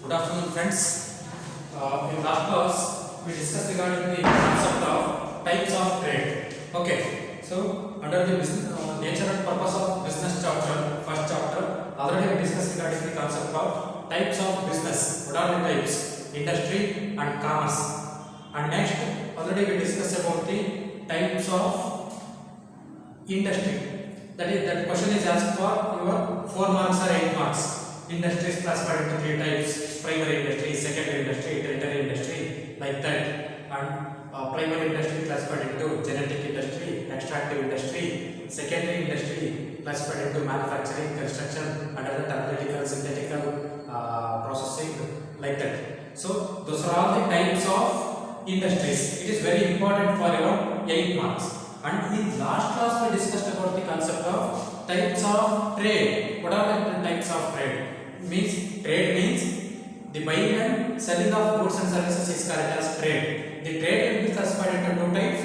Good afternoon, friends. In last class, we discussed regarding the concept of types of trade. Okay, so under the business, nature and purpose of business chapter, first chapter, already we discussed regarding the concept of types of business. What are the types? Industry and commerce. And next, already we discussed about the types of industry. That question is asked for your 4 marks or 8 marks. Industry is classified into 3 types: primary industry, secondary industry, tertiary industry, like that. And primary industry classified into genetic industry, extractive industry. Secondary industry classified into manufacturing, construction, and other analytical, synthetical processing, like that. So those are all the types of industries. It is very important for your 8 marks. And in last class we discussed about the concept of types of trade. What are the types of trade? Trade means the buying and selling of goods and services is called as trade. The trade will be classified into 2 types.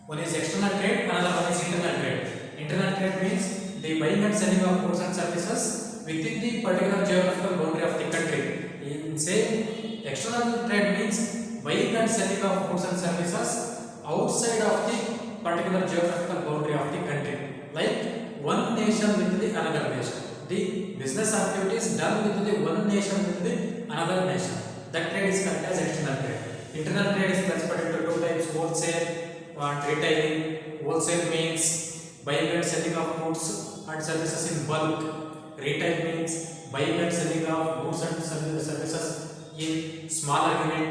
One is external trade, another one is internal trade. Internal trade means the buying and selling of goods and services within the particular geographical boundary of the country. In say, external trade means buying and selling of goods and services outside of the particular geographical boundary of the country, like one nation with the another nation. The business activities done with the one nation with the another nation. That trade is called as external trade. Internal trade is classified into 2 types: wholesale and retailing. Wholesale means buying and selling of goods and services in bulk. Retail means buying and selling of goods and services in smaller unit.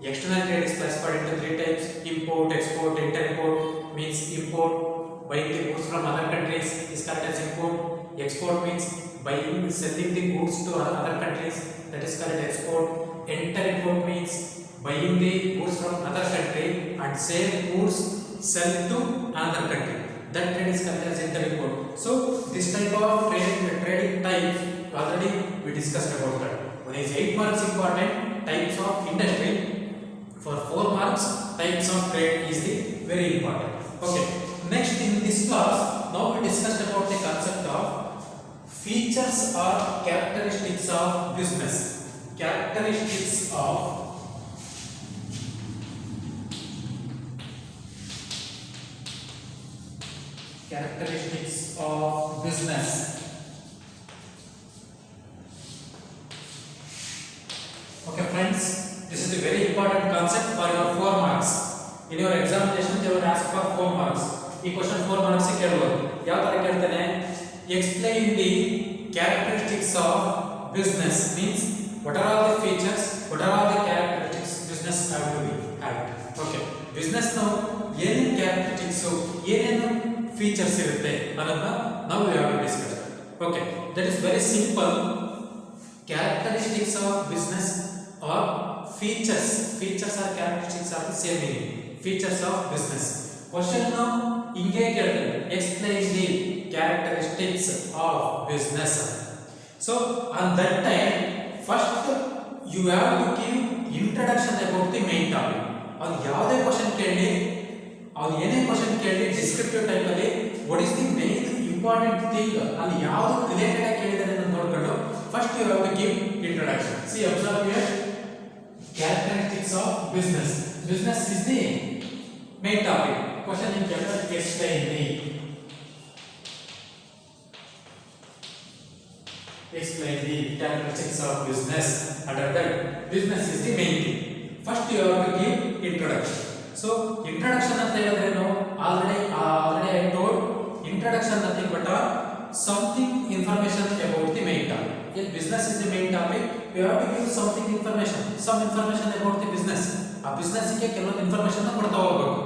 External trade is classified into 3 types: import, export, inter-import. Means import, buying the goods from other countries is called as import. Export means buying, selling the goods to other countries, that is called export. Inter-import means buying the goods from other country and sell goods sell to another country. That trade is called as inter-import. So this type of trading types already we discussed about that. One is 8 marks important, types of industry. For 4 marks, types of trade is the very important. Okay. Next in this class, now we discussed about the concept of features or characteristics of business. Characteristics of business. Okay friends, this is a very important concept for your 4 marks. In your examination, they will ask for 4 marks. This question 4 marks se kelvadu. Yav tara keltane? Explain the characteristics of business. Means what are all the features, what are all the characteristics business have to be have. Okay. Business now ಏನು characteristics, ಏನೇನು features ಇರುತ್ತೆ ಅದನ್ನ ನಾವು we have to discuss. Okay. That is very simple. Characteristics of business or features. Features or characteristics are the same meaning. Features of business. Question now, inge keltane, explain the characteristics of business. So on that time, first you have to give introduction about the main topic. On yavade question kelli, on ene question kelli descriptive type alli what is the main important thing and yavadu related ಆಗಿ ಕೇಳಿದರೆ ಅಂತ ನೋಡ್ಕೊಂಡು first you have to give introduction. See, observe here. Characteristics of business. Business is the main topic. Question in chapter explain the characteristics of business. Under that, business is the main thing. First you have to give introduction. So introduction ಅಂತ ಹೇಳಿದ್ರೆ ನಾವು already I told introduction nothing but something information about the main topic. If business is the main topic, you have to give something information, some information about the business. ಆ business ಗೆ ಕೆಲವೊಂದು information ನ ಕೊಡ್ತಾ ಹೋಗಬೇಕು.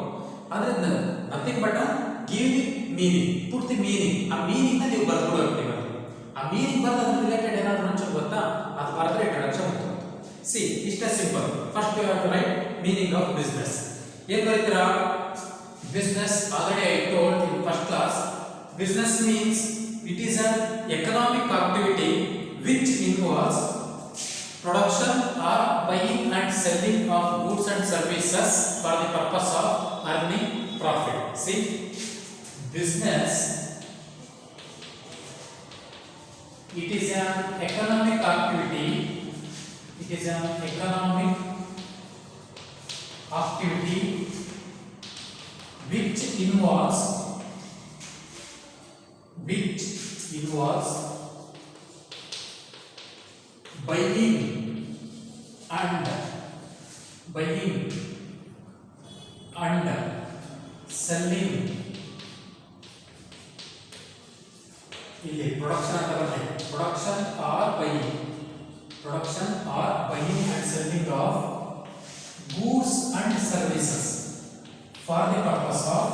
ಅಂದ್ರೆ nothing but give the meaning, put the meaning. ಆ meaning ನ ನೀವು ಬರ್ಕೊಡಬೇಕು ನೀವು. ಆ meaning ಬರೋದ್ರ ರಿಲೇಟೆಡ್ ಏನಾದರೂ ಒಂಚೂರು ಗೊತ್ತಾ, ಅದು ಬರೆದ್ರೆ ಇಂಟ್ರೊಡಕ್ಷನ್ ಅಂತ. See, ಇಷ್ಟೇ simple. First you have to write meaning of business. ಏನು ಬರೀತೀರಾ? Business already I told in first class. Business means it is an economic activity which involves production or buying and selling of goods and services for the purpose of earning profit. See, business, it is an economic activity is an economic activity which involves buying and selling. ಇಲ್ಲಿ production ಅಂತ ಬರುತ್ತೆ. production or buying and selling of goods and services for the purpose of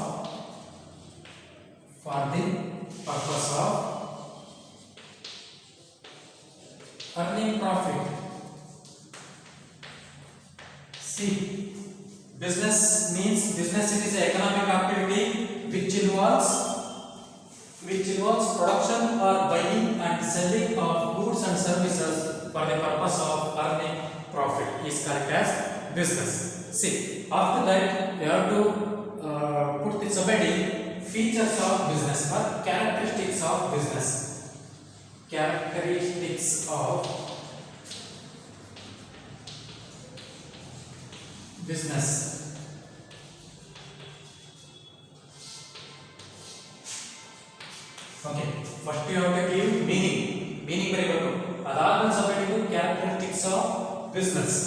earning profit. See, business it is an economic activity which involves production or buying and selling of goods and services for the purpose of earning profit is called as business. See, after that you have to put the subheading features of business or characteristics of business. Characteristics of business. Okay, first you have to give meaning ಬರೀಬೇಕು. ಅದಾದ್ಮೇಲೆ subject characteristics of business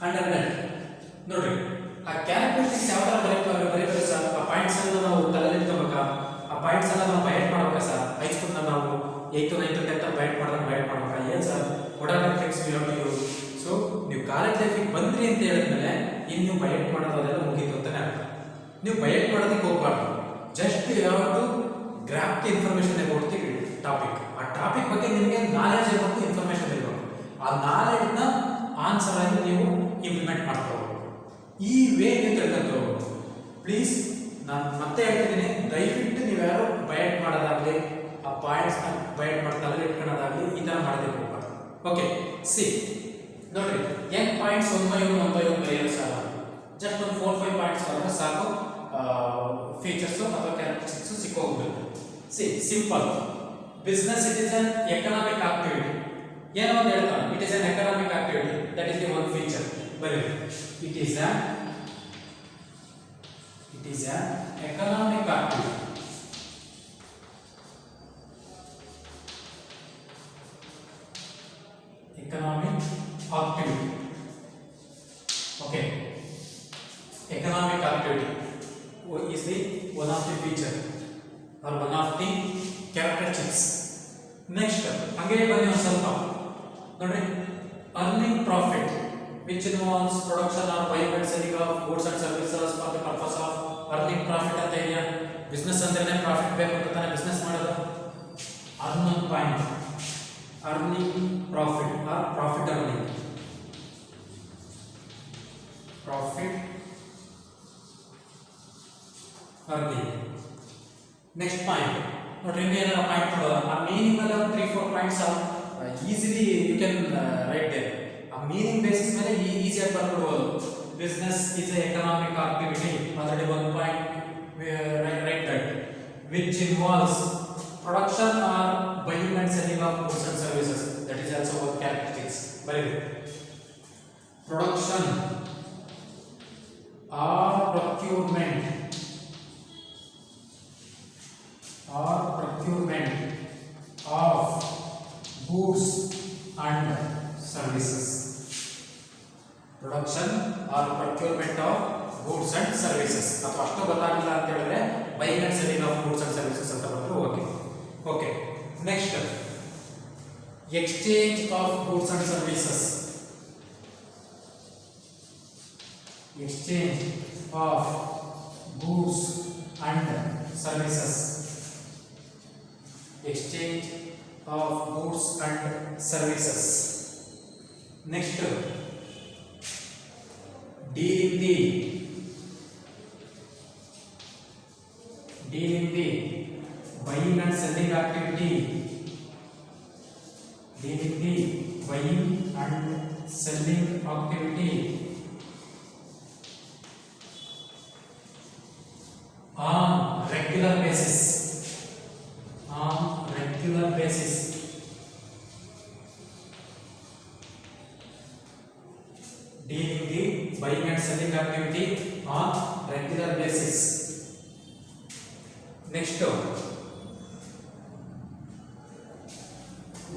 under net. ನೋಡ್ರಿ, ಆ characteristics ಯಾವ ತರ ಬರೀಬೇಕು sir? ಆ points ಅನ್ನು ನಾವು ತಲೆಯಲ್ಲಿ ಇಟ್ಕೋಬೇಕಾ? ಆ ಪಾಯಿಂಟ್ಸ್ ಅನ್ನ ನಾವು ಬೈಟ್ ಮಾಡ್ಬೇಕಾ ಸರ್? ಹೈಸ್ಕೂಲ್ ನಾವು 8th 9th 10th ಬೈಟ್ ಮಾಡ್ಬೇಕಾ? ಏನ್ sir what tricks you have to use? So ನೀವು ಕಾಲೇಜ್ ಲೈಫಿಗೆ ಬಂದ್ರಿ ಅಂತ ಹೇಳಿದ್ಮೇಲೆ ಇನ್ನು ನೀವು ಬೈಟ್ ಮಾಡೋದು ಅದೆಲ್ಲ ಮುಗೀತು ಅಂತಾನೆ ಅರ್ಥ. ನೀವು ಬೈಟ್ ಮಾಡೋದಕ್ಕೆ ಹೋಗ್ಬಾರ್ದು. Just you have to grasp the information about the topic. ಆ ಟಾಪಿಕ್ ಬಗ್ಗೆ ನಿಮಗೆ ನಾಲೆಜ್ ಇರಬೇಕು, ಇನ್ಫಾರ್ಮೇಶನ್ ಇರಬೇಕು. ಆ ನಾಲೆಡ್ನ ಆನ್ಸರ್ ಆಗಿ ನೀವು ಇಂಪ್ಲಿಮೆಂಟ್ ಮಾಡ್ಕೋಬೇಕು. ಈ ವೇ ನೀವು ತಿಳ್ಕೊಂತ ಹೋಗ್ಬೋದು. ಪ್ಲೀಸ್ ನಾನು ಮತ್ತೆ ಹೇಳ್ತಿದ್ದೀನಿ, ದಯವಿಟ್ಟು ನೀವು ಯಾರು ಬೈಟ್ ಮಾಡೋದಾಗಲಿ, ಆ ಪಾಯಿಂಟ್ಸ್ನ ಬೈಟ್ ಮಾಡಿ ತಲೆ ಇಟ್ಕೊಳ್ಳೋದಾಗಲಿ ಈ ಥರ ಮಾಡೋದಕ್ಕೆ ಹೋಗ್ಬಾರ್ದು. ಓಕೆ, ಸಿ ನೋಡ್ರಿ, ಹೆಂಗ್ ಪಾಯಿಂಟ್ಸ್ 1 by 1 ಬರೆಯೋದು ಸರ್? ಜಸ್ಟ್ ಒಂದು 4-5 ಪಾಯಿಂಟ್ಸ್ ಬರೋದು ಸಾಕು. ಫೀಚರ್ಸ್ ಅಥವಾ ಕ್ಯಾರೆಕ್ಟರಿಸ್ಟಿಕ್ಸ್ ಸಿಕ್ಕೋಗ್ಬೇಕು. See simple. Business it is an economic activity. ಏನೋ ಒಂದು ಹೇಳ್ತಾನೆ, it is an economic activity. That is the one feature. ಬರೀ it is an economic activity. Economic activity. Okay. Economic activity is the one of the feature or one of the characteristics. Next, again ಬನ್ನಿ ಒಂದು ಸ್ವಲ್ಪ ನೋಡ್ರಿ, earning profit which involves production or buying and selling of goods and services for the purpose of earning profit ಅಂತ ಇದೆಯಾ? Business ಅಂದ್ರೆ profit ಬೇಕು ಅಂತ ತಾನೇ ಬಿಸ್ನೆಸ್ ಮಾಡೋದು. ಅದೊಂದು point. earning profit or profit earning. Next point. ನೋಡ್ರಿ, ಏನಾರ ಪಾಯಿಂಟ್ ಮಾಡೋದು. ಆ ಮೀನಿಂಗ್ ಅಲ್ಲ 3-4 points easily you can write there. ಆ ಮೀನಿಂಗ್ ಬೇಸಿಸ್ ಮೇಲೆ ಈಸಿಯಾಗಿ ಬರ್ಕೊಡ್ಬೋದು. Business is a economic activity. Already 1 point write that which involves production or buying and selling of goods and services. That is also one characteristics. Very good. Production or procurement of goods and services. Production or procurement of goods and services. ಅಥವಾ ಅಷ್ಟು ಗೊತ್ತಾಗಿಲ್ಲ ಅಂತ ಹೇಳಿದ್ರೆ buying and selling of goods and services ಅಂತ ಬಂದ್ರು. Okay. Okay, next, exchange of goods and services. Exchange of goods and services. Exchange of goods and services. Next, dealing the buying and selling activity. Dealing the buying and selling activity on regular basis. dealing the buying and selling activity on regular basis. Next,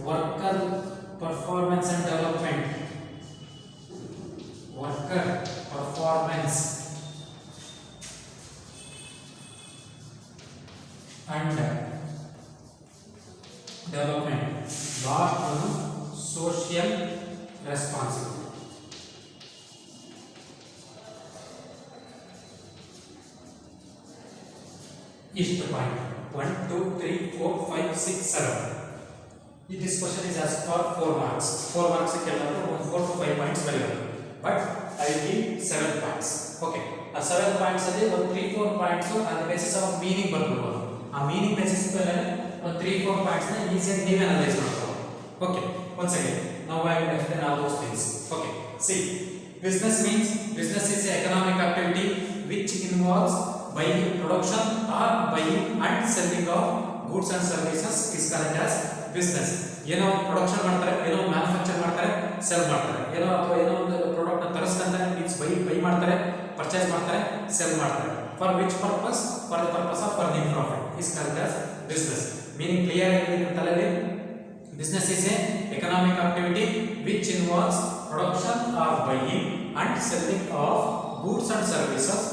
worker performance and development. Worker performance and development. Last one, social responsibility. Each point 1, 2, 3, 4, 5, 6, 7. This question is asked for 4 marks. 4 marks ke 4 to 5 points valuable. But I will give 7 points. Okay. A 7 points ಅಲ್ಲಿ ಒಂದು 3-4 points on the basis of meaning ಬರ್ಬೋದು. ಆ meaning basis ಮೇಲೆ ಒಂದು 3-4 points ನ ಈಸಿಯಾಗಿ ನೀವೇ analyse ಮಾಡ್ಬೋದು. Okay. Once again, now I will explain all those things. Okay. See, business means business is an economic activity which involves buying, production or buying and selling of goods and services is called as business. ಏನೋ production ಮಾಡ್ತಾರೆ, ಏನೋ manufacture ಮಾಡ್ತಾರೆ, cell ಮಾಡ್ತಾರೆ, ಏನೋ ಅಥವಾ ಏನೋ ಒಂದು product ನ ತರಿಸ್ಕೊಂತಾರೆ, ಮೀನ್ಸ್ ಬೈ ಮಾಡ್ತಾರೆ, ಪರ್ಚೇಸ್ ಮಾಡ್ತಾರೆ, ಸೆಲ್ ಮಾಡ್ತಾರೆ. For which purpose? For the purpose of earning profit is called as business. Meaning clear ಆಗಿದೆ ನಿಮ್ಮ ತಲೆಯಲ್ಲಿ? Business is a economic activity which involves production R buying and selling of goods and services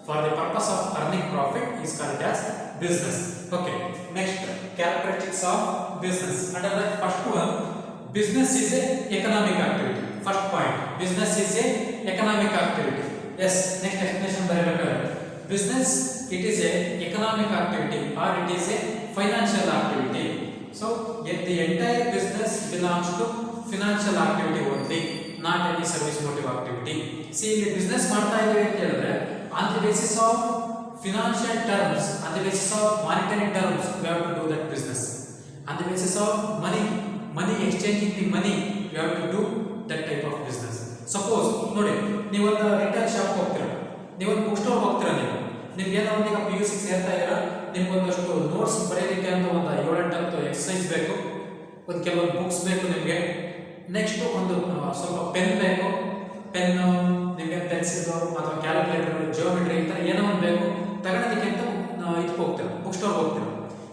for the purpose of earning profit is called as business. Okay. Next, characteristics of business. Under that first one, business is a economic activity. First point, business is a economic activity. Yes. Next explanation ಬರೆಯಬೇಕಾದ್ರೆ business it is a economic activity or it is a financial activity. So yet the entire business belongs to financial activity only, not any service motive activity. See, ಇಲ್ಲಿ business ಮಾಡ್ತಾ ಇದ್ದೀವಿ ಅಂತ ಹೇಳಿದ್ರೆ on the basis of financial terms, on the basis of monetary terms, we have to do that business. On the basis of money exchanging the money, we have to do that type of business. Suppose, ನೋಡಿ, ನೀವು ಒಂದು retail shop ಹೋಗ್ತೀರಾ, ನೀವು ಒಂದು book store ಹೋಗ್ತೀರಾ, ನಿಮ್ಗೆ ಏನೋ ಒಂದು PU6 ಸೇರ್ತಾ ಇದ್ದೀರಾ, ನಿಮ್ಗೆ ಒಂದಷ್ಟು ನೋಟ್ಸ್ ಬರೆಯೋದಕ್ಕೆ ಅಂತ ಒಂದು 7-8 ಎಕ್ಸಸೈಸ್ ಬೇಕು, ಒಂದು ಕೆಲವೊಂದು ಬುಕ್ಸ್ ಬೇಕು ನಿಮಗೆ, ನೆಕ್ಸ್ಟ್ ಒಂದು ಸ್ವಲ್ಪ ಪೆನ್ ಬೇಕು, ಪೆನ್ನು ನಿಮಗೆ ಪೆನ್ಸಿಲ್ ಅಥವಾ ಕ್ಯಾಲ್ಕುಲೇಟರ್, ಜಿಯೋಮೆಟ್ರಿ ಈ ಥರ ಏನೋ ಒಂದು ಬೇಕು, ತಗೊಳೋದಕ್ಕೆ ಅಂತ ಇದಕ್ಕೆ ಹೋಗ್ತೀರಾ, ಬುಕ್ ಸ್ಟೋರ್ ಹೋಗ್ತೀರಾ.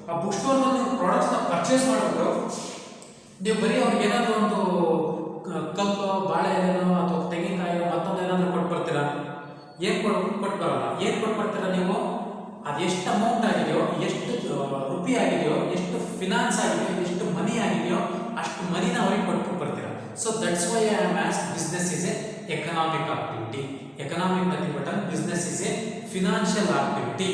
ಆ ಬುಕ್ ಸ್ಟೋರ್ನಲ್ಲಿ ನೀವು ಪ್ರಾಡಕ್ಟ್ಸ್ನ ಪರ್ಚೇಸ್ ಮಾಡಿಬಿಟ್ಟು ನೀವು ಬರೀ ಅವ್ರಿಗೆ ಏನಾದರೂ ಒಂದು ಕಲ್ಲು, ಬಾಳೆ ಎಲೆನೋ ಅಥವಾ ತೆಂಗಿನಕಾಯಿ ಮತ್ತೊಂದು ಏನಾದರೂ ಕೊಟ್ಟು ಬರ್ತೀರಾ? ಏನು ಕೊಟ್ಟು ಬರಲ್ಲ. ಏನು ಕೊಟ್ಟು ಬರ್ತೀರಾ ನೀವು? ಅದು ಎಷ್ಟು ಅಮೌಂಟ್ ಆಗಿದೆಯೋ, ಎಷ್ಟು ರುಪಿ ಆಗಿದೆಯೋ, ಎಷ್ಟು ಫಿನಾನ್ಸ್ ಆಗಿದೆಯೋ, ಎಷ್ಟು ಮನಿ ಆಗಿದೆಯೋ ಅಷ್ಟು ಮನಿನ ಅವ್ರಿಗೆ ಕೊಟ್ಟು ಬರ್ತೀರಾ. So that's why I am as business is A economic activity. Economic nothing but business is a financial activity.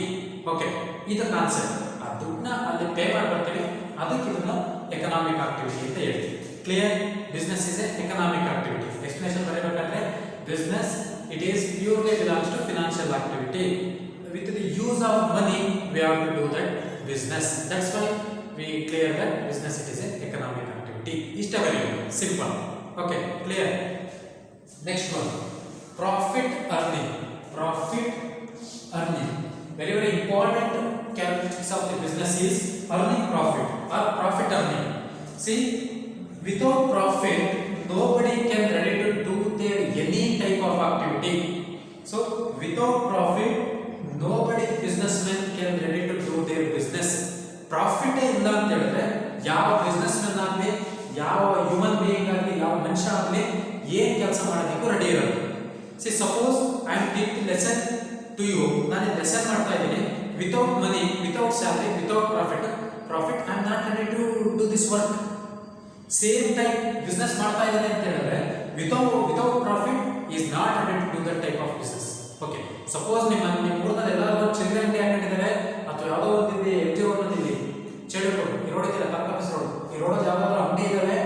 Okay, ಇದು ಕಾನ್ಸೆಪ್ಟ್. ಆ ದುಡ್ಡನ್ನ ಅಲ್ಲಿ ಪೇ ಮಾಡಿ ಬರ್ತೀವಿ, ಅದಕ್ಕೆ ಇದನ್ನ ಎಕನಾಮಿಕ್ ಆಕ್ಟಿವಿಟಿ ಅಂತ ಹೇಳ್ತೀವಿ. Clear? Business is a economic activity. Explanation ಬರೀಬೇಕಾದ್ರೆ business it is purely belongs to financial activity. With the use of money we have to do that business. That's why we clear that business it is a economic activity. ಇಷ್ಟ ಬರೀಬೇಕು, simple. Okay, clear? Next one, profit earning. Profit earning. Very very important characteristics of the business is earning profit or profit earning. See, without profit, nobody can ready to do their any type of activity. So, without profit, nobody businessman can ready to do their business. Profit ಇಲ್ಲ ಅಂತ ಹೇಳಿದ್ರೆ ಯಾವ businessman ಆಗಲಿ, ಯಾವ human being ಆಗಲಿ, ಯಾವ ಮನುಷ್ಯ ಆಗಲಿ ಏನು ಕೆಲಸ ಮಾಡೋದಕ್ಕೂ ರೆಡಿ ಇರೋದು. See suppose I am teaching lesson to you, ನಾನು ಲೆಸನ್ ಮಾಡ್ತಾ ಇದ್ದೀನಿ, without money, without salary, without profit I am not ready to do this work. Same type business ಮಾಡ್ತಾ ಇದ್ದೀನಿ ಅಂತ ಹೇಳಿದ್ರೆ without profit is not ready to do that type of business. Okay, suppose ನಿಮ್ಮ ಊರಿನಲ್ಲಿ ಎಲ್ಲರೂ ಚಿಲ್ಲರೆ ಅಂಗಡಿ ಹಾಕೊಂಡಿದ್ದಾರೆ ಅಥವಾ ಯಾವುದೋ ಒಂದು FJ ರೋಡ್ನಲ್ಲಿ ಚಳಿ ರೋಡ್, ಈ ರೋಡ್ ಇದೆಯಲ್ಲ, ಕರ್ನಾಟಕ ರೋಡ್, ಈ ರೋಡಲ್ಲಿ ಯಾವುದಾದ್ರು ಅಂಗಡಿ ಇದ್ದಾವೆ,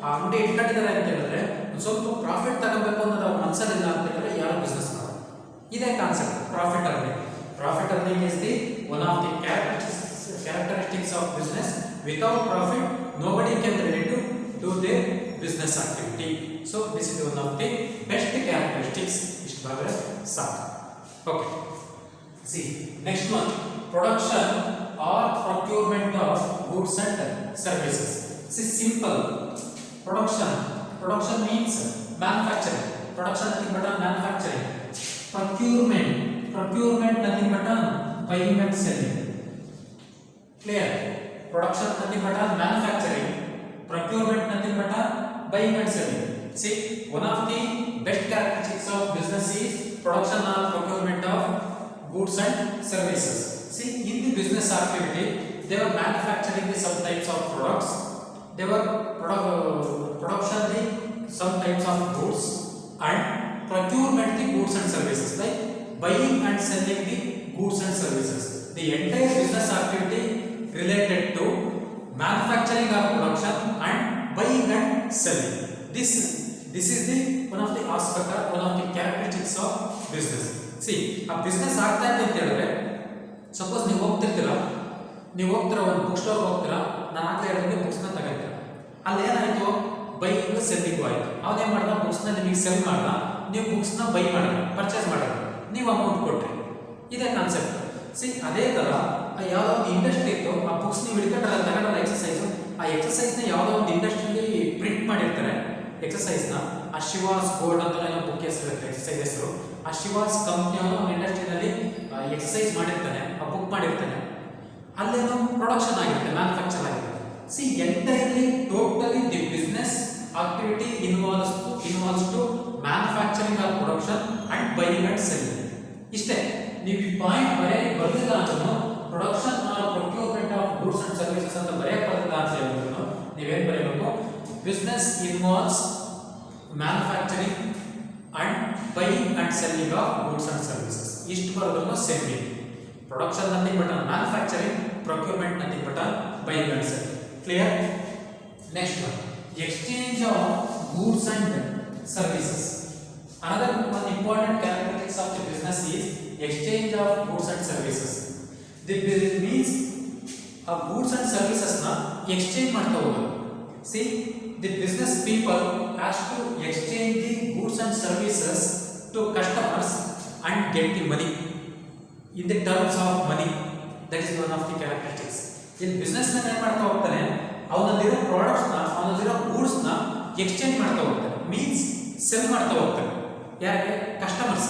ಆ ಅಂಗಡಿ ಇಟ್ಕೊಂಡಿದ್ದಾರೆ ಅಂತ ಹೇಳಿದ್ರೆ ಸ್ವಲ್ಪ ಪ್ರಾಫಿಟ್ ತಗೋಬೇಕು ಅನ್ನೋದು ಅವ್ರ ಮನಸ್ಸಲ್ಲಿಲ್ಲ ಅಂತ ಹೇಳಿದ್ರೆ ಯಾರು ಬಿಸ್ನೆಸ್ ಮಾಡೋದು. ಇದೇ concept profit earning. Profit earning is the one of the characteristics of business. Without profit, nobody can ready to do their business activity. So this is one of the best characteristics. ಇಷ್ಟು ಭಾಗ ಸಾಕು. Okay. See, next one, production or procurement of goods and services. See, simple. Production means manufacturing. Production nothing but manufacturing. Procurement nothing but buying and selling. Clear? Production nothing but manufacturing. Procurement nothing but buying and selling. See, one of the best characteristics of business is production or procurement of goods and services. See, in the business activity, they were manufacturing some types of products. They were production some types of goods and procurement the goods and services, like buying and selling the goods and services. The entire business activity related to manufacturing or production and buying and selling. This is the one of the aspect or one of the characteristics of business. See, a business ಆಗ್ತಾ ಇದೆ ಅಂತ ಹೇಳಿದ್ರೆ, suppose ನೀವು ಹೋಗ್ತಿರ್ತೀರಾ ಒಂದು book store ಹೋಗ್ತೀರಾ, ನಾನು ಆಗ್ಲೇ ಹೇಳಿದ್ರೆ ಬುಕ್ಸ್ನ ತಗೋತೀರಾ, ಅಲ್ಲಿ ಏನಾಯ್ತು, ಬೈಯಿಂಗ್ ಸೆಲ್ಲಿಂಗ್ ಆಯ್ತು. ಅವನೇನ್ ಮಾಡ್ದ, ಬುಕ್ಸ್ನ ನಿಮಗೆ ಸೆಲ್ ಮಾಡ್ದ, ನೀವು ಬುಕ್ಸ್ನ ಬೈ ಮಾಡಿದ್ರಿ, ಪರ್ಚೇಸ್ ಮಾಡಿದ್ರಿ, ನೀವು ಅಮೌಂಟ್ ಕೊಟ್ರಿ. ಇದೇ ಕಾನ್ಸೆಪ್ಟ್. ಸಿ, ಅದೇ ತರ ಯಾವುದೋ ಒಂದು ಇಂಡಸ್ಟ್ರಿ ಇತ್ತು, ಆ ಬುಕ್ಸ್ ನೀವು ಹಿಡ್ಕೊಂಡ್ರೆ ತಗೊಂಡಲ್ಲ ಎಕ್ಸಸೈಸ್, ಆ ಎಕ್ಸಸೈಸ್ನ ಯಾವುದೋ ಒಂದು ಇಂಡಸ್ಟ್ರಿಯಲ್ಲಿ ಪ್ರಿಂಟ್ ಮಾಡಿರ್ತಾರೆ. ಎಕ್ಸಸೈಸ್ನ ಆ ಶಿವಾಸ್ ಗೋಲ್ಡ್ ಅಂತ ಏನೋ ಬುಕ್ ಹೆಸರು ಇರುತ್ತೆ, ಎಕ್ಸಸೈಸ್ ಹೆಸರು. ಆ ಶಿವಾಸ್ ಕಂಪ್ನಿ ಅವನು ಇಂಡಸ್ಟ್ರಿನಲ್ಲಿ ಎಕ್ಸಸೈಸ್ ಮಾಡಿರ್ತಾನೆ, ಆ ಬುಕ್ ಮಾಡಿರ್ತಾನೆ, ಅಲ್ಲೇನೋ ಪ್ರೊಡಕ್ಷನ್ ಆಗಿರುತ್ತೆ, ಮ್ಯಾನುಫ್ಯಾಕ್ಚರ್ ಆಗಿರುತ್ತೆ. C, entirely totally the business activity involves to manufacturing or production and buying and selling. ಇಷ್ಟೇ. ನೀವು ಈ ಪಾಯಿಂಟ್ ಬರೆದಿಲ್ಲ ಅಂದ್ರೂ production or procurement of goods and services ಅಂತ ಬರೆಯಬಾರದಿಲ್ಲ ಅಂತ ಹೇಳಿದ್ರು ನೀವೇನ್ ಬರೆಯಬೇಕು, business involves manufacturing and buying and selling of goods and services. ಇಷ್ಟು ಬರೋದ್ರೂ same. Production nothing but manufacturing, procurement nothing but buying and selling. Clear? Next one, exchange of goods and services. Another one important characteristics of the business is exchange of goods and services. This means a goods and services na exchange ಮಾಡ್ತಾ ಹೋಗೋದು. See, the business people has to exchange the goods and services to customers and get the money in the terms of money. That is one of the characteristics. In business man ಏನು ಮಾಡ್ತಾ ಹೋಗ್ತಾನೆ, ಅವನಲ್ಲಿರೋ ಪ್ರಾಡಕ್ಟ್ಸ್ನ, ಅವನಲ್ಲಿರೋ ಗೂಡ್ಸ್ನ exchange ಮಾಡ್ತಾ ಹೋಗ್ತಾರೆ, means cell ಮಾಡ್ತಾ ಹೋಗ್ತಾರೆ. ಯಾರಿಗೆ? Customers.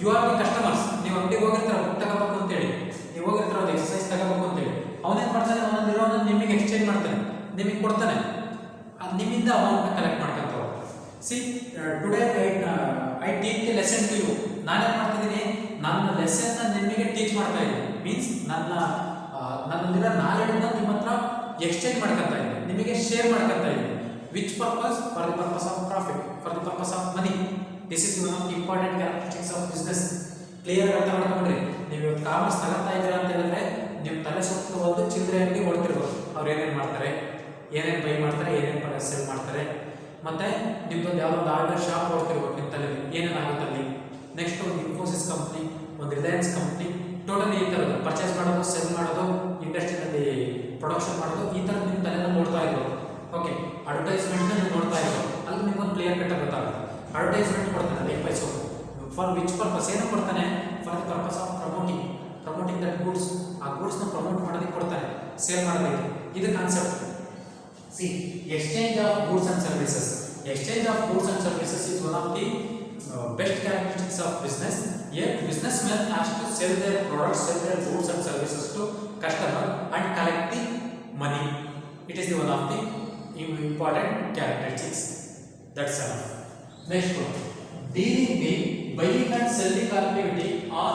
You are the customers. ನೀವು ಅಂಗಡಿಗೆ ಹೋಗಿರ್ತಾರೆ ಬುಕ್ ತಗೋಬೇಕು ಅಂತೇಳಿ, ನೀವು ಹೋಗಿರ್ತಾರೆ ಒಂದು ಎಕ್ಸಸೈಸ್ ತಗೋಬೇಕು ಅಂತೇಳಿ, ಅವನೇನು ಮಾಡ್ತಾನೆ, ಅವನಲ್ಲಿರೋ ನಿಮಗೆ ಎಕ್ಸ್ಚೇಂಜ್ ಮಾಡ್ತಾನೆ, ನಿಮಗೆ ಕೊಡ್ತಾನೆ, ನಿಮ್ಮಿಂದ ಅಮೌಂಟ್ನ ಕಲೆಕ್ಟ್ ಮಾಡ್ಕೊಂತ ಹೋಗ್ತಾರೆ. See, today I teach the lesson to you. ನಾನೇನು ಮಾಡ್ತಿದ್ದೀನಿ, ನನ್ನ ಲೆಸನ್ನ ನಿಮಗೆ ಟೀಚ್ ಮಾಡ್ತಾ ಇದ್ದೀನಿ, ಮೀನ್ಸ್ ನನ್ನಲ್ಲಿರೋ ನಾಲೆಡ್ನ ನಿಮ್ಮ ಹತ್ರ ಎಕ್ಸ್ಚೇಂಜ್ ಮಾಡ್ಕೊತಾ ಇದ್ದೀನಿ, ನಿಮಗೆ ಶೇರ್ ಮಾಡ್ಕೊತಾ ಇದ್ದೀನಿ. Which purpose? For the purpose of profit, for the purpose of money. This is one of the important characteristics of business. Clear ಅರ್ಥ ಮಾಡ್ಕೊಂಡ್ರಿ? ನೀವು ಇವತ್ತು ಕಾಮರ್ಸ್ ತಗೋತಾ ಇದ್ದೀರಾ ಅಂತ ಹೇಳಿದ್ರೆ ನಿಮ್ಮ ತಲೆ ಸುತ್ತ ಒಂದು ಚಿಲ್ಲರೆ ಅಂಗಡಿ ಓಡ್ತಿರ್ಬೋದು. ಅವ್ರು ಏನೇನು ಮಾಡ್ತಾರೆ, ಏನೇನು ಬೈ ಮಾಡ್ತಾರೆ, ಏನೇನು ಸೆಲ್ ಮಾಡ್ತಾರೆ, ಮತ್ತೆ ನಿಮ್ದೊಂದು ಯಾವುದೋ ಒಂದು ಆರ್ಡರ್ ಶಾಪ್ ಓಡ್ತಿರ್ಬೋದು ನಿಮ್ಮ ತಲೆಯಲ್ಲಿ, ಏನೇನಾಗುತ್ತೆ ಅಲ್ಲಿ. ನೆಕ್ಸ್ಟ್ ಒಂದು ಇನ್ಫೋಸಿಸ್ ಕಂಪ್ನಿ, ಒಂದು ರಿಲಯನ್ಸ್ ಕಂಪ್ನಿ, ಟೋಟಲಿ ಈ ಥರದ್ದು ಪರ್ಚೇಸ್ ಮಾಡೋದು, ಸೆಲ್ ಮಾಡೋದು, ಇಂಡಸ್ಟ್ರಿನಲ್ಲಿ ಪ್ರೊಡಕ್ಷನ್ ಮಾಡೋದು, ಈ ಥರ ನಿಮ್ಮ ತಲೆಯಲ್ಲಿ ನೋಡ್ತಾ ಇರ್ಬೋದು. ಓಕೆ, ಅಡ್ವರ್ಟೈಸ್ಮೆಂಟ್ನ ನೀವು ನೋಡ್ತಾ ಇರ್ಬೋದು, ಅಲ್ಲಿ ನಿಮ್ಗೊಂದು ಕ್ಲಿಯರ್ ಕಟ್ಟಾಗಿ ಗೊತ್ತಾಗುತ್ತೆ. ಅಡ್ವರ್ಟೈಸ್ಮೆಂಟ್ ಕೊಡ್ತಾನೆ like by soap, for which purpose? ಏನು ಕೊಡ್ತಾನೆ? For the purpose of promoting that goods. ಆ ಗೂಡ್ಸ್ನ ಪ್ರಮೋಟ್ ಮಾಡೋದಕ್ಕೆ ಕೊಡ್ತಾನೆ, ಸೇಲ್ ಮಾಡೋದಕ್ಕೆ. ಇದು concept. C, exchange of goods and services. Exchange of goods and services is one of the best characteristics of business. A businessman has to sell their products, sell their goods and services to customer and collect the money. It is the one of the important characteristics. That's enough. Next one, dealing the buying and selling activity on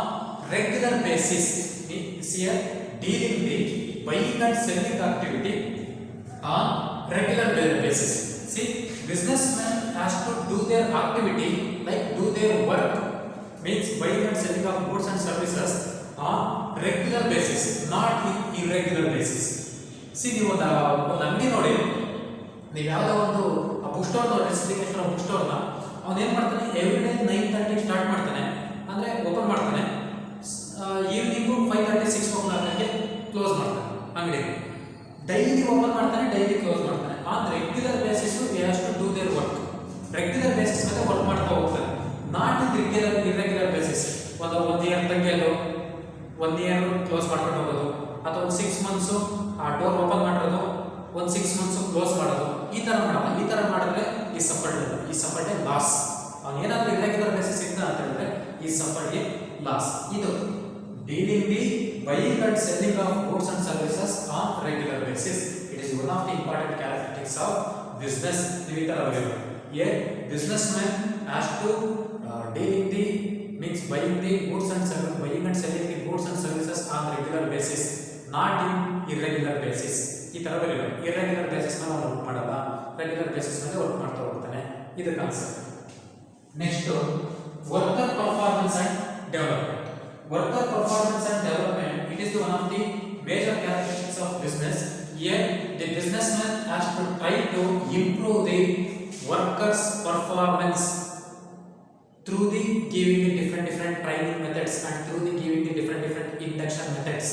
regular basis. This here, dealing the buying and selling activity on regular basis. See, businessman has to do their activity, like do their work, means buying and selling of goods and services on regular basis, not in irregular basis. See, ನೀವು ಒಂದು ಅಂಗಡಿ ನೋಡಿ, ನೀವು ಯಾವುದೋ ಒಂದು book store ನೋಡಿ, Shrikrishna book ಸ್ಟೋರ್ನ, ಅವನೇನು ಮಾಡ್ತಾನೆ, ಎವ್ರಿಡೇ 9:30 ಸ್ಟಾರ್ಟ್ ಮಾಡ್ತಾನೆ, ಅಂದರೆ ಓಪನ್ ಮಾಡ್ತಾನೆ, ಈವ್ನಿಂಗು 5:30 6 o'clock ಕ್ಲೋಸ್ ಮಾಡ್ತಾನೆ ಅಂಗಡಿ. ಡೈಲಿ ಓಪನ್ ಮಾಡ್ತಾನೆ, ಡೈಲಿ ಕ್ಲೋಸ್ ಮಾಡ್ತಾನೆ. On regular basis he has to do their work. Regular basis ಮೇಲೆ ವರ್ಕ್ ಮಾಡ್ತಾ ಹೋಗ್ತಾರೆ, ನಾಟ್ ಇರ್ರೆಗ್ಯುಲರ್ ಬೇಸಿಸ್. ಒಂದು ಇಯರ್ ತೆಗೆಯೋದು, 1 year ಕ್ಲೋಸ್ ಮಾಡ್ಕೊಂಡು ಹೋಗೋದು, ಅಥವಾ ಒಂದು 6 months ಆ ಡೋರ್ ಓಪನ್ ಮಾಡಿರೋದು, ಒಂದು 6 months ಕ್ಲೋಸ್ ಮಾಡೋದು, ಈ ಥರ ಮಾಡೋದು. ಈ ಥರ ಮಾಡಿದ್ರೆ ಈ ಸಫರ್ಡ್ ಲಾಸ್. ಅವನು ಏನಾದರೂ ಇರ್ರೆಗ್ಯುಲರ್ ಬೇಸಿಸ್ ಇದ್ದ ಅಂತ ಹೇಳಿದ್ರೆ ಈ ಸಫರ್ಡ್ ಎ ಲಾಸ್. ಇದು dealing the buying and selling of goods and services on regular basis. It is one of the important characteristics of business. ನೀವು ಈ ತರ ಬರೆಯೋದು. A business man has to dealing the means buying the goods and selling the goods and services on regular basis, not in irregular basis. ಈ ತರ ಬರೆಯೋದು. irregular basis ನ ನಾವು work ಮಾಡಲ್ಲ, ರೆಗ್ಯುಲರ್ ಬೇಸಿಸ್ ಮೇಲೆ ವರ್ಕ್ ಮಾಡ್ತಾ ಹೋಗ್ತಾನೆ. ಇದು concept. Next worker performance and development. Worker performance and development, it is one of the major characteristics of business. Here the businessman has to try to improve the workers performance through the giving the different training methods and through the giving the different induction methods.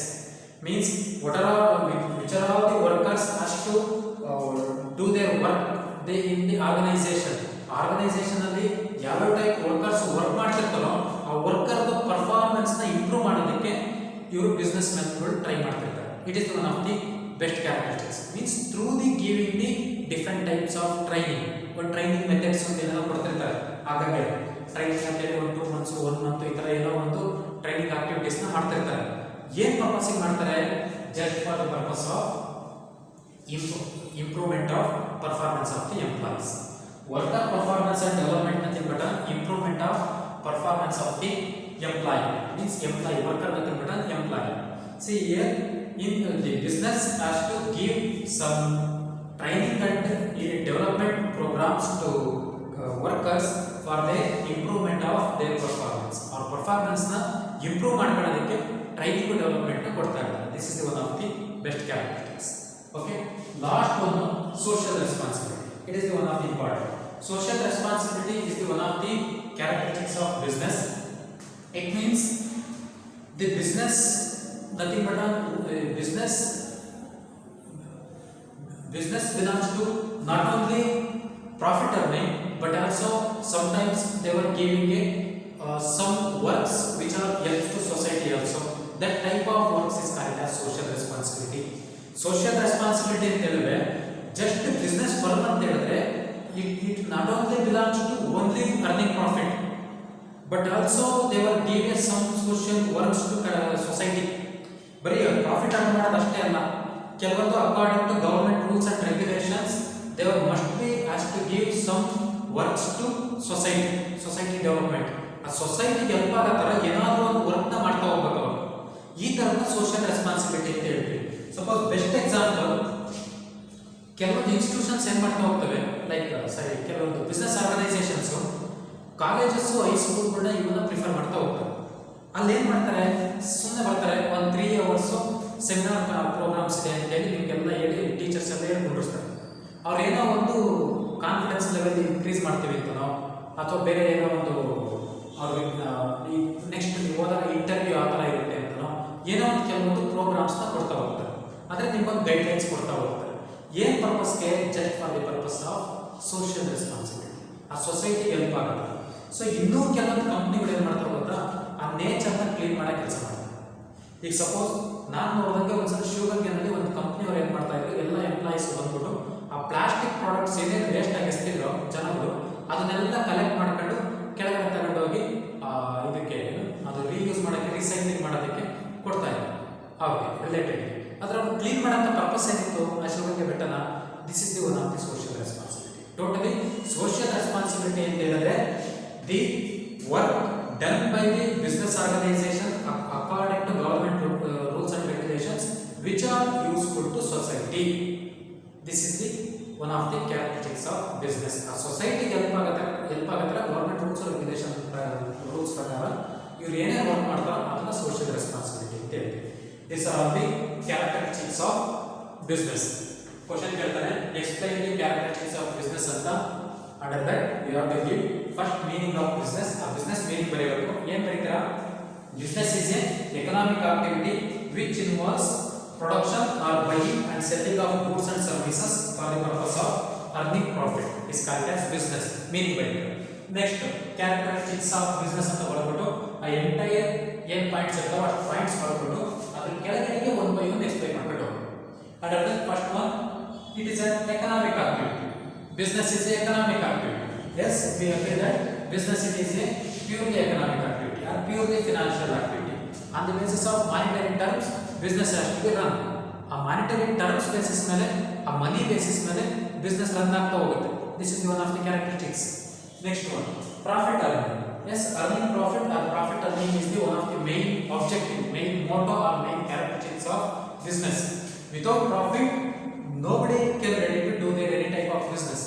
Means which are all the workers has to do their work they in the organization ಅಲ್ಲಿ ಯಾವ type workers work ಮಾಡ್ತಿರ್ತಾರೋ ಆ worker performance ನ improve ಮಾಡೋದಕ್ಕೆ ಇವರು business ಮ್ಯಾನ್ಗಳು try ಮಾಡ್ತಿರ್ತಾರೆ. It is one of the best characteristics. Means through the giving the different types of training, ಒಂದು training methods ಅಂತ ಏನೋ ಕೊಡ್ತಿರ್ತಾರೆ. ಹಾಗಾಗಿ ಟ್ರೈನಿಂಗ್ ಅಂತ ಹೇಳಿ 1 months 1 month ಈ ತರ ಏನೋ ಒಂದು ಟ್ರೈನಿಂಗ್ ಆಕ್ಟಿವಿಟೀಸ್ ನ ಮಾಡ್ತಿರ್ತಾರೆ. ಏನ್ ಪರ್ಪಸ್ ಮಾಡ್ತಾರೆ? Just for the purpose of improvement of performance of the employees. Worker performance and development nothing but improvement of performance of the employee. Means employee, worker nothing but employee. See here in the business has to give some training and development programs to workers for the improvement of their performance. Or performance na improve ಮಾಡ್ಕೊಳ್ಳೋದಕ್ಕೆ training development ನ ಕೊಡ್ತಾ ಇದ್ದಾರೆ. This is one of the best characteristics. Okay, last one, social responsibility. It is the one of the important. Social responsibility is the one of the characteristics of business. It means the business nothing but business belongs to not only profit earning but also sometimes they were giving some works which are helps to society also. That type of works is called as social responsibility. Social responsibility ಅಂತ ಹೇಳಿದ್ರೆ just business firm ಅಂತ ಹೇಳಿದ್ರೆ it not only belongs to only earning profit but also they were giving some social works to society. ಬರೀ profit earn ಮಾಡೋದು ಅಷ್ಟೇ ಅಲ್ಲ, ಕೆಲವೊಂದು according to government rules and regulations they are must be has to give some works to society development. ಆ ಸೊಸೈಟಿಗೆ help ಆಗೋ ಥರ ಏನಾದರೂ ಒಂದು ವರ್ಕ್ನ ಮಾಡ್ತಾ ಹೋಗ್ಬೇಕು ಅವರು. ಈ ಥರದ ಸೋಷಿಯಲ್ ರೆಸ್ಪಾನ್ಸಿಬಿಲಿಟಿ ಅಂತ ಹೇಳ್ತೀವಿ. ಸಪೋಸ್ ಬೆಸ್ಟ್ ಎಕ್ಸಾಂಪಲ್, ಕೆಲವೊಂದು ಇನ್ಸ್ಟಿಟ್ಯೂಷನ್ಸ್ ಏನು ಮಾಡ್ತಾ ಹೋಗ್ತವೆ, ಲೈಕ್ ಕೆಲವೊಂದು ಬಿಸ್ನೆಸ್ ಆರ್ಗನೈಸೇಷನ್ಸು ಕಾಲೇಜಸ್ಸು ಹೈಸ್ಕೂಲ್ಗಳನ್ನ ಇವನ್ನ ಪ್ರಿಫರ್ ಮಾಡ್ತಾ ಹೋಗ್ತಾರೆ. ಅಲ್ಲಿ ಏನು ಮಾಡ್ತಾರೆ, ಸುಮ್ಮನೆ ಬರ್ತಾರೆ, ಒಂದು 3 hours ಸೆಮಿನಾರ್ ಪ್ರೋಗ್ರಾಮ್ಸ್ ಇದೆ ಅಂತೇಳಿ ನಿಮಗೆಲ್ಲ ಹೇಳಿ ಟೀಚರ್ಸ್ ಎಲ್ಲ ಹೇಳ್ಕೊಂಡಿರ್ತಾರೆ. ಅವ್ರು ಏನೋ ಒಂದು ಕಾನ್ಫಿಡೆನ್ಸ್ ಲೆವೆಲ್ ಇನ್ಕ್ರೀಸ್ ಮಾಡ್ತೀವಿ ಅಂತನೋ ಅಥವಾ ಬೇರೆ ಏನೋ ಒಂದು ಅವ್ರಿಗೆ ನೆಕ್ಸ್ಟ್ ನೀವು ಹೋದಾಗ ಇಂಟರ್ವ್ಯೂ ಆ ಥರ ಇರುತ್ತೆ ಅಂತನೋ ಏನೋ ಒಂದು ಕೆಲವೊಂದು ಪ್ರೋಗ್ರಾಮ್ಸ್ನ ಕೊಡ್ತಾ ಹೋಗ್ತಾರೆ. ಆದರೆ ನಿಮ್ಗೊಂದು ಗೈಡ್ಲೈನ್ಸ್ ಕೊಡ್ತಾ ಹೋಗ್ತಾರೆ. ಏನು ಪರ್ಪಸ್ಗೆ? Just for the purpose of social responsibility. ಆ ಸೊಸೈಟಿಗೆ ಹೆಲ್ಪ್ ಆಗುತ್ತೆ. ಸೊ ಇನ್ನೂ ಕೆಲವೊಂದು ಕಂಪ್ನಿಗಳು ಏನು ಮಾಡ್ತಾರೆ ಗೊತ್ತಾ, ಆ ನೇಚರ್ನ ಕ್ಲೀನ್ ಮಾಡೋ ಕೆಲಸ ಮಾಡ್ತಾರೆ. ಈಗ ಸಪೋಸ್ ನಾನು ನೋಡಿದಂಗೆ ಒಂದ್ಸಲ ಶಿವಗಂಗೆನಲ್ಲಿ ಒಂದು ಕಂಪ್ನಿಯವ್ರು ಏನು ಮಾಡ್ತಾ ಇದ್ರು, ಎಲ್ಲ ಎಂಪ್ಲಾಯೀಸ್ ಬಂದ್ಬಿಟ್ಟು ಆ ಪ್ಲಾಸ್ಟಿಕ್ ಪ್ರಾಡಕ್ಟ್ಸ್ ಏನೇನು ವೇಸ್ಟ್ ಆಗಿ ಎಸ್ತಿದ್ರು ಜನಗಳು ಅದನ್ನೆಲ್ಲ ಕಲೆಕ್ಟ್ ಮಾಡ್ಕೊಂಡು ಕೆಳಗಡೆ ತಗೊಂಡೋಗಿ ಇದಕ್ಕೆ ಅದು ರೀಯೂಸ್ ಮಾಡೋಕ್ಕೆ, ರೀಸೈಕ್ಲಿಂಗ್ ಮಾಡೋದಕ್ಕೆ ಕೊಡ್ತಾ ಇದ್ರು. ಅವ್ರಿಗೆ ರಿಲೇಟೆಡ್ ಅದರ ಕ್ಲೀನ್ ಮಾಡೋಂಥ ಪರ್ಪಸ್ ಏನಿತ್ತು ಆ ಶಿವಗಂಗೆ ಬೆಟ್ಟನ. This is the one of the social responsibility. Totally social responsibility ಅಂತ ಹೇಳಿದ್ರೆ the work done by the business organization according to government rules and regulations which are useful to society. This is the one of the characteristics of business. A society help agatra government rules and regulation rules ಪ್ರಕಾರ ಇವರು ಏನೇ work ಮಾಡ್ತಾರೋ ಅದನ್ನ social responsibility ಅಂತ ಹೇಳ್ತೀವಿ. These are all the characteristics of business. Question ಕೇಳ್ತಾನೆ, explain the characteristics of business ಅಂತ. Under that we have to give first meaning of business. A business meaning ಬರೆಯಬೇಕು. ಏನು ಬರೀತೀರಾ? Business is an economic activity which involves production or buying and selling of goods and services for the purpose of earning profit is called as business. Meaning ಬರೀತೀರಾ. Next, characteristics of business ಅಂತ ಬರೆದ್ಬಿಟ್ಟು ಆ entire ಏನು points ಇರ್ತಾವೆ ಅಷ್ಟು points ಬರೆದ್ಬಿಟ್ಟು ಅದ್ರ ಕೆಳಗಡೆಗೆ one by one explain ಮಾಡ್ಬಿಟ್ಟು. Under that first one, it is an economic activity. Business is an economic activity. Yes, we agree that business it is a purely economic activity or purely financial activity. On the basis of monetary terms, business has to be run. A monetary terms basis ಮೇಲೆ a money basis ಮೇಲೆ business run ಆಗ್ತಾ ಹೋಗುತ್ತೆ. This is one of the characteristics. Next one, profit earning. Yes, earning profit or profit earning is the one of the main objective, main motto or main characteristics of business. Without profit, nobody can ready to do their any type of business.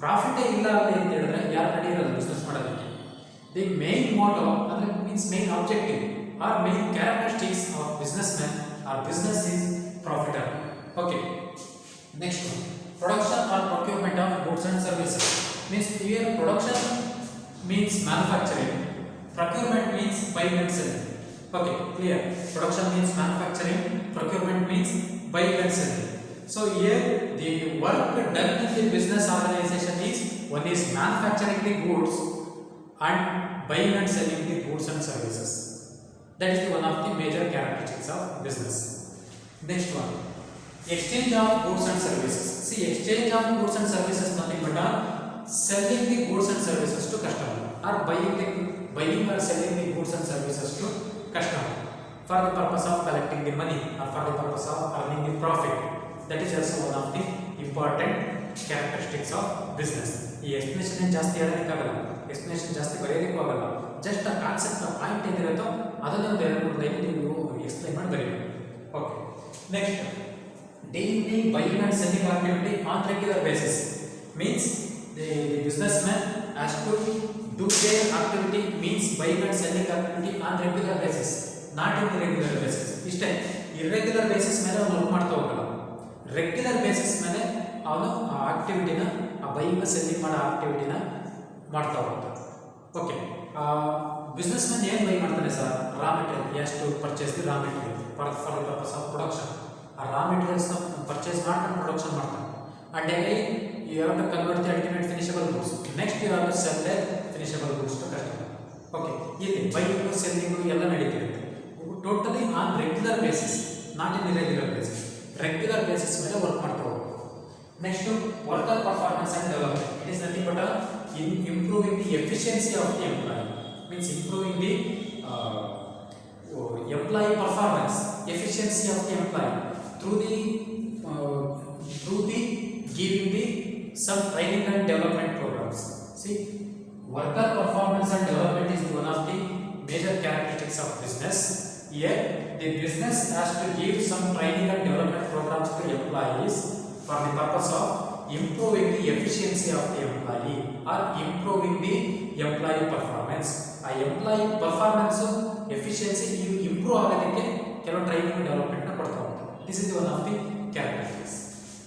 Profit ಇಲ್ಲ ಅಂತ ಹೇಳಿದ್ರೆ ಯಾರು ready ಇರಲ್ಲ business ಮಾಡೋದಕ್ಕೆ. The main motto ಅಂದ್ರೆ means main objective or main characteristics of businessman or business is profit earning. Okay. Next one, production or procurement of goods and services. Means here production means manufacturing, procurement means buying and selling. Okay, clear. Production means manufacturing, procurement means buying and selling. So here the work done in the business organization is one is manufacturing the goods and buying and selling the goods and services. That is the one of the major characteristics of business. Next one, exchange of goods and services. See, exchange of goods and services nothing but selling the goods and services to customer or buying or selling the goods and services to customer for the purpose of collecting the money or for the purpose of earning the profit. That is also one of the important characteristics of business. ಈ explanation ಜಾಸ್ತಿ ಹೇಳೋದಕ್ಕಾಗಲ್ಲ, explanation ಜಾಸ್ತಿ ಬರೆಯೋದಕ್ಕೂ ಆಗಲ್ಲ. Just ಆ concept ಆ point ಏನಿರುತ್ತೋ ಅದನ್ನೇ ಒಂದು 2-3 line ನೀವು explain ಮಾಡಿ ಬರೀಬೇಕು. Okay. Next, daily buying and selling activity on regular basis means the businessman has to do their activity means buying and selling activity on regular basis, not on irregular basis. ಇಷ್ಟೇ, irregular basis ಮೇಲೆ ಅವನು work ಮಾಡ್ತಾ ಹೋಗಲ್ಲ, regular basis ಮೇಲೆ ಅವನು ಆ ಆಕ್ಟಿವಿಟಿನ ಆ buying selling ಮಾಡೋ ಆಕ್ಟಿವಿಟಿನ ಮಾಡ್ತಾ ಹೋಗ್ತಾನೆ. ಓಕೆ. ಬಿಸ್ನೆಸ್ ಮ್ಯಾನ್ ಏನು ಬೈ ಮಾಡ್ತಾನೆ ಸರ್? ರಾ ಮೆಟೀರಿಯಲ್, ಎಷ್ಟು purchase the raw material for the purpose of production. ಆ ರಾ ಮೆಟೀರಿಯಲ್ಸ್ನ ಪರ್ಚೇಸ್ ಮಾಡ್ಕೊಂಡು ಪ್ರೊಡಕ್ಷನ್ ಮಾಡ್ತಾನೆ. And again you have to convert the ultimate finishable goods. Next you have to sell the finishable goods to customer. Okay. ಇಲ್ಲಿ buying selling ಎಲ್ಲ ನಡೀತಿರುತ್ತೆ totally on regular basis, not in irregular basis. Regular basis ಮೇಲೆ work ಮಾಡ್ತಾ ಹೋಗ್ಬೋದು. Next, worker performance and development. It is nothing but improving the efficiency of the employee. Means improving the employee performance, efficiency of the employee through the giving the some training and development programs. See, worker performance and development is one of the major characteristics of business. Here the business has to give some training and development programs to employees for the purpose of improving the efficiency of the employee or improving the employee performance. ಆ employee performance efficiency improve ಆಗೋದಕ್ಕೆ ಕೆಲವು training development ನ ಕೊಡ್ತಾ ಹೋಗ್ತಾರೆ. This is one of the characteristics.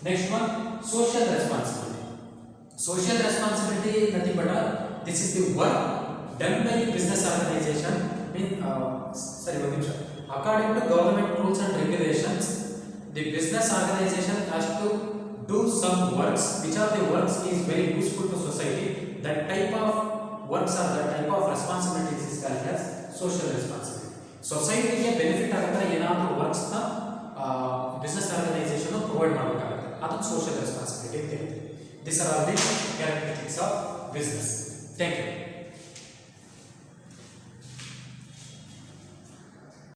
Next one, social responsibility. Social responsibility is nothing but this is the work done by the business organization. According to government rules and regulations, the business organization has to do some works which are the works is very useful to society. That type of works or that type of responsibilities is called as social responsibility. Society ಗೆ benefit ಆಗುತ್ತೆ ಏನಾದರೂ works ನ business organization provide ಮಾಡಬೇಕಾಗುತ್ತೆ, ಅದು social responsibility ಅಂತ ಹೇಳ್ತೀವಿ. This are all the characteristics of business. Thank you.